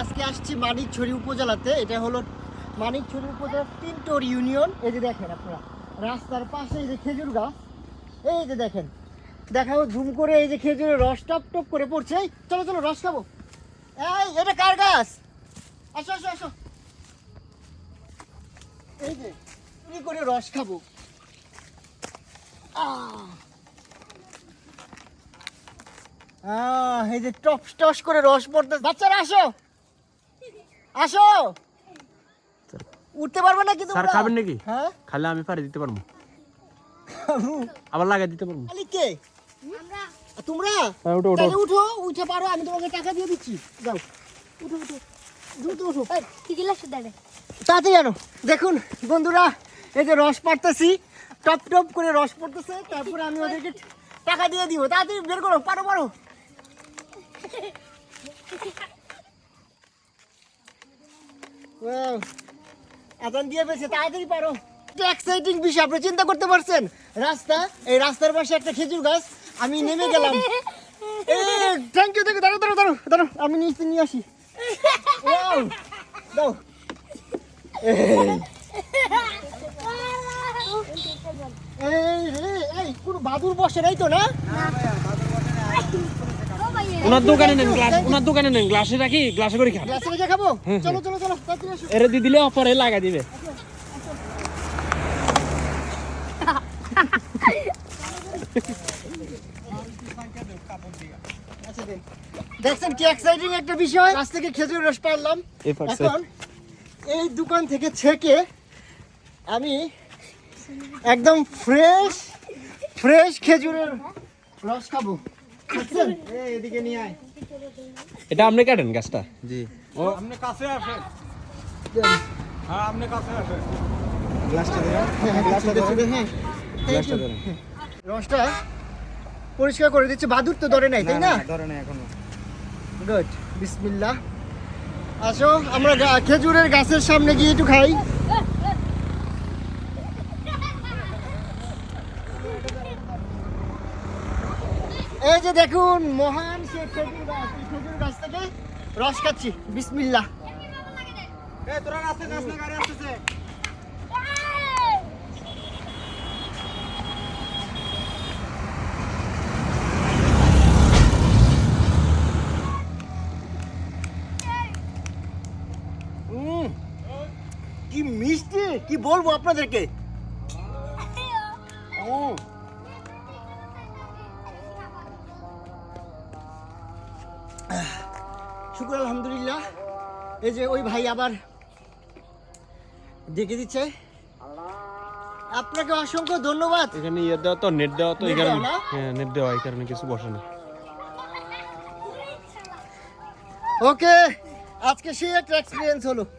আজকে আসছি মানিকছড়ি উপজেলাতে। এটা হলো মানিকছড়ি উপজেলার তিনটোর ইউনিয়ন। এই যে দেখেন আপনারা রাস্তার পাশে এই যে খেজুর গাছ, এই যে দেখেন দেখাবো জুম করে, এই যে খেজুরের রস টপ টপ করে পড়ছে। এই চলো চলো রস খাবো। এই এটা কার গাছ? আসো আসো আসো, এই যে চুরি করে রস খাবো। এই যে টপ টস করে রস পড়তে। বাচ্চারা আসো আসো, উঠতে পারবে না কিন্তু স্যার খাবেন নাকি? হ্যাঁ খালে আমি পারে দিতে পারবো, আবার লাগাই দিতে পারবো। খালি কে তোমরা? হ্যাঁ, উঠো, উঠো। তাহলে উঠো, উঠে পারো, আমি তোমাকে টাকা দিয়ে দিচ্ছি। যাও উঠো উঠো দ্রুত উঠো, তাড়াতাড়ি জানো। দেখুন বন্ধুরা, এই যে রস পাড়তেছি, টপ টপ করে রস পড়তেছে, তারপরে আমি ওদেরকে টাকা দিয়ে দিব। তাড়াতাড়ি বের করো, পারো পারো। আজান দিয়ে পেয়েছে, তাড়াতাড়ি পারো। এক্সাইটিং বিষয়, আপনি চিন্তা করতে পারছেন? রাস্তা, এই রাস্তার পাশে একটা খেজুর গাছ, আমি নেমে গেলাম। থ্যাংক ইউ, দাঁড়ো দাঁড়ো দাঁড়ো দাঁড়ো, আমি নিচে নিয়ে আসি। দাও এই কোনো বাদুর বসে নাই তো? না ওনার দোকানে নেন গ্লাস, ওনার দোকানে নেন গ্লাসে রাখি, গ্লাসে করে খান। গ্লাসে রেখে খাবো। চলো চলো চলো তাড়াতাড়ি আসো। এরে দিয়ে দিলে পরে লাগা দিবে। দেখছেন কি এক্সাইটিং একটা বিষয়? আজ থেকে খেজুর রস পারলাম। এখন এই দোকান থেকে ছেঁকে আমি একদম ফ্রেশ ফ্রেশ খেজুরের রস খাবো। বুঝছেন? এদিকে নিয়ে আয়। এটা আপনি কাটেন গাছটা? জি, ও আপনি কাছে আসেন। হ্যাঁ, আপনি কাছে আসেন। গ্লাসটা ধরে, হ্যাঁ গাছটা ধরেন। রসটা পরিষ্কার করে দিচ্ছে। বাদুর তো ধরে নাই, তাই না? ধরে না এখনো। গুড, বিসমিল্লাহ। আসো আমরা খেজুরের গাছের সামনে গিয়ে একটু খাই। এই যে দেখুন মহান সে খেজুর গাছ, এই খেজুর গাছ থেকে রস খাচ্ছি। বিসমিল্লাহ। এই তোরা রাস্তা গাছ না, গাড়ি আসতেছে। কি মিষ্টি, কি বলবো আপনাদেরকে। শুকর আলহামদুলিল্লাহ। এই যে ওই ভাই আবার ডেকে দিচ্ছে। আপনাকে অসংখ্য ধন্যবাদ। এখানে ইয়ে দেওয়া তো, নেট দেওয়া তো, নেট এখানে দেওয়া না? হ্যাঁ নেট দেওয়া, এই কারণে কিছু বসে না। ওকে, আজকে সেই একটা এক্সপিরিয়েন্স হলো।